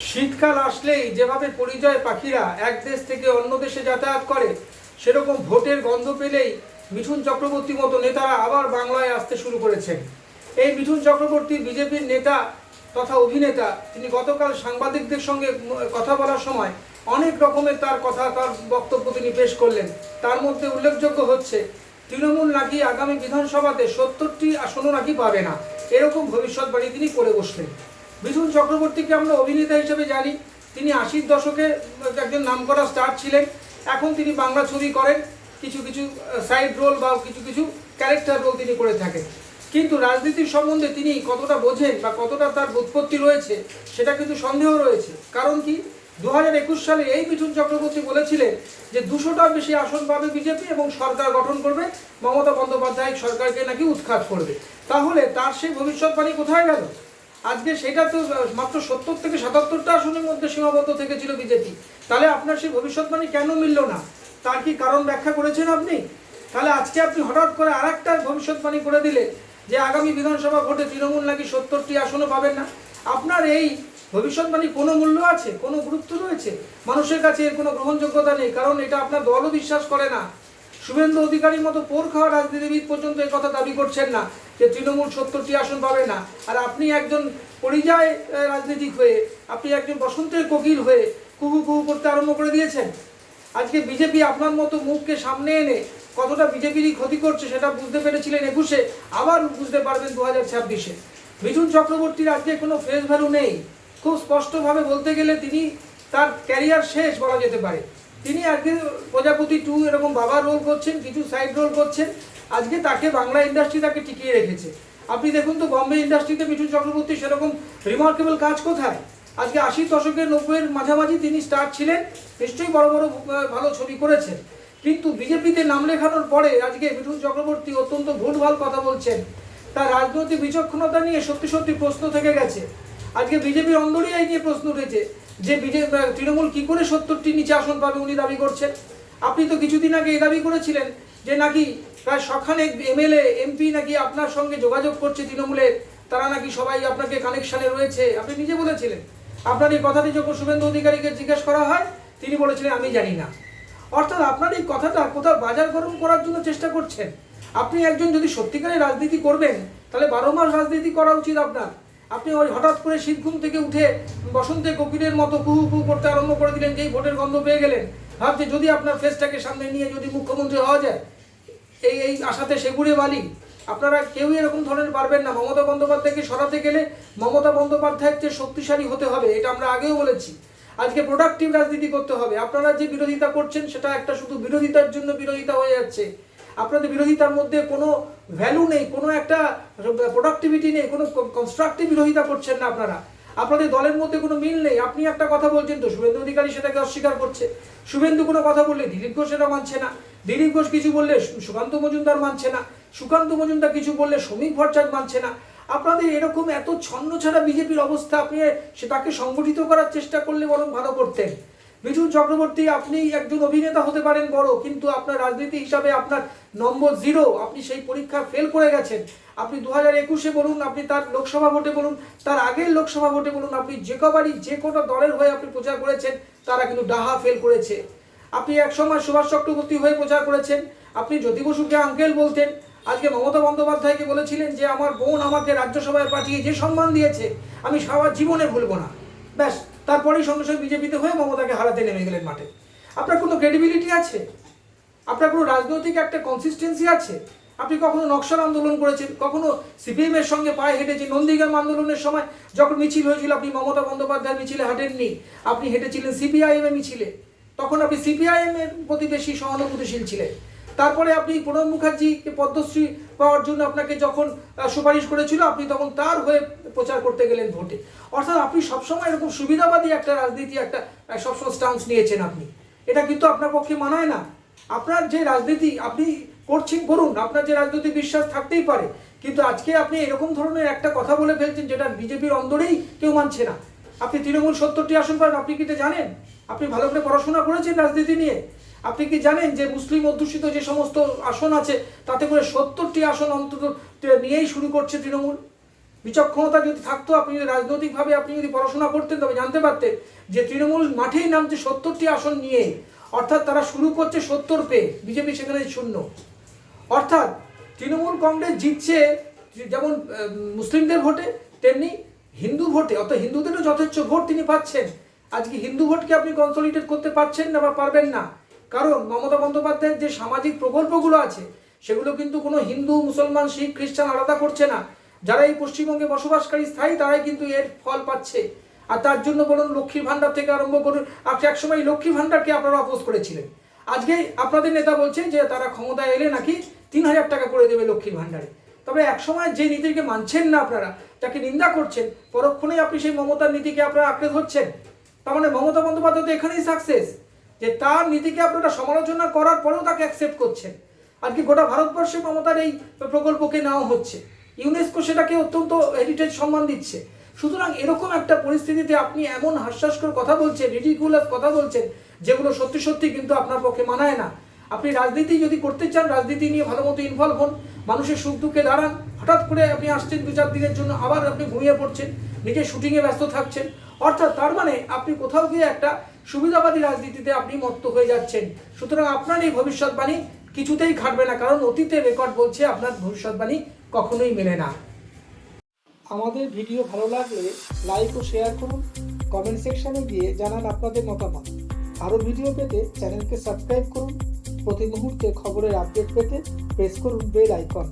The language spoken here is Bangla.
শীতকাল আসলেই যেভাবে পরিযায়ী পাখিরা এক দেশ থেকে অন্য দেশে যাতায়াত করে, সেরকম ভোটের গন্ধ পেলেই মিঠুন চক্রবর্তীর মতো নেতারা আবার বাংলায় আসতে শুরু করেছেন। এই মিঠুন চক্রবর্তী বিজেপির নেতা তথা অভিনেতা। তিনি গতকাল সাংবাদিকদের সঙ্গে কথা বলার সময় অনেক রকমের তার বক্তব্য তিনি পেশ করলেন। তার মধ্যে উল্লেখযোগ্য হচ্ছে, তৃণমূল নাকি আগামী বিধানসভাতে 70টি আসনও নাকি পাবে না, এরকম ভবিষ্যৎবাণী তিনি করে বসলেন। মিঠুন চক্রবর্তীকে আমরা অভিনেতা হিসেবে জানি। তিনি 80-র দশকে একজন নামকরা স্টার ছিলেন। এখন তিনি বাংলা ছবি করেন, কিছু কিছু সাইড রোল বা কিছু কিছু ক্যারেক্টার রোল তিনি করে থাকেন। কিন্তু রাজনীতির সম্বন্ধে তিনি কতটা বোঝেন বা কতটা তার বুৎপত্তি রয়েছে, সেটা কিন্তু সন্দেহ রয়েছে। কারণ কি, 2021 সালে এই মিঠুন চক্রবর্তী বলেছিলেন যে 200টার বেশি আসন পাবে বিজেপি এবং সরকার গঠন করবে, মমতা বন্দ্যোপাধ্যায় সরকারকে নাকি উৎখাত করবে। তাহলে তার সেই ভবিষ্যৎবাণী কোথায় গেল? আজকে সেটা তো মাত্র 70 থেকে 77টা আসনের মধ্যে সীমাবদ্ধ থেকেছিল বিজেপি। তাহলে আপনার সেই ভবিষ্যৎবাণী কেন মিলল না? তার কি কারণ ব্যাখ্যা করেছেন আপনি? তাহলে আজকে আপনি হঠাৎ করে আরেকটা ভবিষ্যৎবাণী করে দিলে যে আগামী বিধানসভা ভোটে তৃণমূল নাকি 70টি আসনও পাবেন না। আপনার এই ভবিষ্যৎবাণী কোনো মূল্য আছে, কোনো গুরুত্ব রয়েছে? মানুষের কাছে এর কোনো গ্রহণযোগ্যতা নেই, কারণ এটা আপনার দলও বিশ্বাস করে না। শুভেন্দু অধিকারীর মতো পোর খাওয়া রাজনীতিবিদ পর্যন্ত এই কথা দাবি করছেন না যে তৃণমূল 70টি আসন পাবে না। আর আপনি একজন পরিযায়ী রাজনীতিক হয়ে, আপনি একজন বসন্তের কোকিল হয়ে কুহু কুহু করতে আরম্ভ করে দিয়েছেন। আজকে বিজেপি আপনার মতো মুখকে সামনে এনে কতটা বিজেপিরই ক্ষতি করছে সেটা বুঝতে পেরেছিলেন 21-এ, আবার বুঝতে পারবেন 2026-এ। মিঠুন চক্রবর্তীর আজকে কোনো ফেস ভ্যালু নেই। খুব স্পষ্টভাবে বলতে গেলে তিনি তার ক্যারিয়ার শেষ বলা যেতে পারে। তিনি আজকে প্রজাপতি 2 এরকম বাবার রোল করছেন, কিছু সাইড রোল করছেন। আজকে তাকে বাংলা ইন্ডাস্ট্রি তাকে টিকিয়ে রেখেছে। আপনি দেখুন তো বম্বে ইন্ডাস্ট্রিতে মিঠুন চক্রবর্তী সেরকম রিমার্কেবল কাজ কোথায়? আজকে 80 দশকের 90-এর মাঝামাঝি তিনি স্টার ছিলেন, নিশ্চয়ই বড় বড় ভালো ছবি করেছেন। কিন্তু বিজেপিতে নাম লেখানোর পরে আজকে মিঠুন চক্রবর্তী অত্যন্ত ভুলভাল কথা বলছেন। তার রাজনৈতিক বিচক্ষণতা নিয়ে সত্যি সত্যি প্রশ্ন থেকে গেছে। আজকে বিজেপির অন্দরেই এই নিয়ে প্রশ্ন উঠেছে যে তৃণমূল কি করে 70টি নিচে আসন পাবে উনি দাবি করছেন। আপনি তো কিছুদিন আগে এই দাবি করেছিলেন যে নাকি প্রায় শখানেক এমএলএ এমপি নাকি আপনার সঙ্গে যোগাযোগ করছে তৃণমূলের, তারা নাকি সবাই আপনাকে কানেকশানে রয়েছে, আপনি নিজে বলেছিলেন। আপনার এই কথাটি যখন শুভেন্দু অধিকারীকে জিজ্ঞেস করা হয়, তিনি বলেছিলেন আমি জানি না। অর্থাৎ আপনার এই কথাটা কোথাও বাজার গরম করার জন্য চেষ্টা করছেন। আপনি একজন যদি সত্যিকারের রাজনীতি করবেন, তাহলে 12 মাস রাজনীতি করা উচিত আপনার। আপনি ওই হঠাৎ করে শীত ঘুম থেকে উঠে বসন্তে কোকিলের মতো কুহু কুহু করতে আরম্ভ করে দিলেন, যেই ভোটের গন্ধ পেয়ে গেলেন। ভাবছে যদি আপনার ফেসটাকে সামনে নিয়ে যদি মুখ্যমন্ত্রী হওয়া যায়, এই আশাতে সেগুড়ে বালি। আপনারা কেউই এরকম ধরনের পারবেন না। মমতা বন্দ্যোপাধ্যায়কে সরাতে গেলে মমতা বন্দ্যোপাধ্যায়ের চেয়ে শক্তিশালী হতে হবে, এটা আমরা আগেও বলেছি। আজকে প্রোডাক্টিভ রাজনীতি করতে হবে। আপনারা যে বিরোধিতা করছেন সেটা একটা শুধু বিরোধিতার জন্য বিরোধিতা হয়ে যাচ্ছে। আপনাদের বিরোধিতার মধ্যে কোনো ভ্যালু নেই, কোনো একটা প্রোডাক্টিভিটি নেই, কোনো কনস্ট্রাকটিভ বিরোধিতা করছেন না আপনারা। আপনাদের দলের মধ্যে কোনো মিল নেই। আপনি একটা কথা বলছেন তো শুভেন্দু অধিকারী সেটাকে অস্বীকার করছে। শুভেন্দু কোনো কথা বললে দিলীপ ঘোষ সেটা মানছে না, দিলীপ ঘোষ কিছু বললে সুকান্ত মজুমদার মানছে না, সুকান্ত মজুমদার কিছু বললে শ্রমিক ভট্টাচার্য মানছে না। আপনাদের এরকম এত ছন্ন ছাড়া বিজেপির অবস্থা, আপনি সেটাকে সংগঠিত করার চেষ্টা করলে বরং ভালো করতেন। মিঠুন চক্রবর্তী, আপনি একজন অভিনেতা হতে পারেন বড়, কিন্তু আপনার রাজনীতি হিসাবে আপনার নম্বর 0। আপনি সেই পরীক্ষা ফেল করে গেছেন। আপনি 2021-এ বলুন, আপনি তার লোকসভা ভোটে বলুন, তার আগের লোকসভা ভোটে বলুন, আপনি যে কবারই যে কোটা দলের হয়ে আপনি প্রচার করেছেন, তারা কিন্তু ডাহা ফেল করেছে। আপনি একসময় সুভাষ চক্রবর্তী হয়ে প্রচার করেছেন, আপনি জ্যোতি বসুকে আঙ্কেল বলতেন। আজকে মমতা বন্দ্যোপাধ্যায়কে বলেছিলেন যে আমার বোন আমাকে রাজ্যসভায় পাঠিয়ে যে সম্মান দিয়েছে আমি সারা জীবনে ভুলব না। ব্যাস, তারপরেই সঙ্গে সঙ্গে বিজেপিতে হয়ে মমতাকে হারাতে নেমে গেলেন মাঠে। আপনার কোনো ক্রেডিবিলিটি আছে? আপনার কোনো রাজনৈতিক একটা কনসিস্টেন্সি আছে? আপনি কখনো নকশাল আন্দোলন করেছেন, কখনো সিপিএমের সঙ্গে পায়ে হেঁটেছেন? নন্দীগ্রাম আন্দোলনের সময় যখন মিছিল হয়েছিল, আপনি মমতা বন্দ্যোপাধ্যায়ের মিছিলে হাঁটেননি, আপনি হেঁটেছিলেন সিপিআইএমের মিছিলে। তখন আপনি সিপিআইএমের প্রতি বেশি সহানুভূতিশীল ছিলেন। তারপরে আপনি প্রণব মুখার্জিকে পদ্মশ্রী পাওয়ার জন্য আপনাকে যখন সুপারিশ করেছিল, আপনি তখন তার হয়ে প্রচার করতে গেলেন ভোটে। অর্থাৎ আপনি সবসময় এরকম সুবিধাবাদী একটা রাজনীতি, একটা সবসময় স্টান্স নিয়েছেন আপনি। এটা কিন্তু আপনার পক্ষে মানায় না। আপনার যে রাজনীতি আপনি করছেন করুন, আপনার যে রাজনৈতিক বিশ্বাস থাকতেই পারে, কিন্তু আজকে আপনি এরকম ধরনের একটা কথা বলে ফেলছেন যেটা বিজেপির অন্দরেই কেউ মানছে না। আপনি তৃণমূল 70টি আসন পাবেন, আপনি কি এটা জানেন? আপনি ভালো করে পড়াশোনা করেছেন রাজনীতি নিয়ে? আপনি কি জানেন যে মুসলিম অধ্যুষিত যে সমস্ত আসন আছে তাতে করে 70টি আসন অন্তত নিয়েই শুরু করছে তৃণমূল? বিচক্ষণতা যদি থাকতো, আপনি যদি রাজনৈতিকভাবে আপনি যদি পড়াশোনা করতেন, তবে জানতে পারতেন যে তৃণমূল মাঠেই নামছে 70টি আসন নিয়ে, অর্থাৎ তারা শুরু করছে 70 পেয়ে, বিজেপি সেখানে 0। অর্থাৎ তৃণমূল কংগ্রেস জিতছে যেমন মুসলিমদের ভোটে, তেমনি হিন্দু ভোটে, অর্থাৎ হিন্দুদেরও যথেচ্ছ ভোট তিনি পাচ্ছেন। আজকে হিন্দু ভোটকে আপনি কনসলিডেট করতে পারছেন না বা পারবেন না, কারণ মমতা বন্দ্যোপাধ্যায়ের যে সামাজিক প্রকল্পগুলো আছে সেগুলো কিন্তু কোনো হিন্দু, মুসলমান, শিখ, খ্রিস্টান আলাদা করছে না। যারা এই পশ্চিমবঙ্গে বসবাসকারী স্থায়ী তারাই কিন্তু এর ফল পাচ্ছে। আর তার জন্য বলুন লক্ষ্মীর ভাণ্ডার থেকে আরম্ভ করুন, আপনি একসময় লক্ষ্মীর ভাণ্ডারকে আপনারা অপোজ করেছিলেন, আজকে আপনাদের নেতা বলছে যে তারা ক্ষমতায় এলে নাকি 3000 টাকা করে দেবে লক্ষ্মীর ভাণ্ডারে। তবে একসময় যে নীতিকে মানছেন না আপনারা, যাকে নিন্দা করছেন, পরক্ষণেই আপনি সেই মমতার নীতিকে আপনারা আঁকড়ে ধরছেন। তার মানে মমতা বন্দ্যোপাধ্যায় তো এখানেই সাকসেস, যে তার নীতিকে আপনারা সমালোচনা করার পরেও তাকে অ্যাকসেপ্ট করছেন। আর কি গোটা ভারতবর্ষে মমতার এই প্রকল্পকে নেওয়া হচ্ছে, ইউনেস্কো সেটাকে অত্যন্ত হেরিটেজ সম্মান দিচ্ছে। সুতরাং এরকম একটা পরিস্থিতিতে আপনি এমন হাস্যাস্কর কথা বলছেন, রিডিকুলাস কথা বলছেন, যেগুলো সত্যি সত্যি কিন্তু আপনার পক্ষে মানায় না। আপনি রাজনীতি যদি করতে চান, রাজনীতি নিয়ে ভালো মতো ইনভলভ হন, মানুষের সুখ দুঃখে দাঁড়ান। হঠাৎ করে আপনি আসছেন 2-4 দিনের জন্য, আবার আপনি ঘুমিয়ে পড়ছেন, নিজের শুটিংয়ে ব্যস্ত থাকছেন। অর্থাৎ তার মানে আপনি কোথাও গিয়ে একটা সুবিধাবাদী রাজনীতিতে আপনি মত্ত হয়ে যাচ্ছেন। সুতরাং আপনার এই ভবিষ্যৎবাণী কিছুতেই খাটবে না, কারণ অতীতের রেকর্ড বলছে আপনার ভবিষ্যৎবাণী কখনোই মেলে না। আমাদের ভিডিও ভালো লাগলে লাইক ও শেয়ার করুন, কমেন্ট সেকশনে গিয়ে জানান আপনাদের মতামত। আরও ভিডিও পেতে চ্যানেলকে সাবস্ক্রাইব করুন। প্রতি মুহূর্তে খবরের আপডেট পেতে প্রেস করুন বেল আইকন।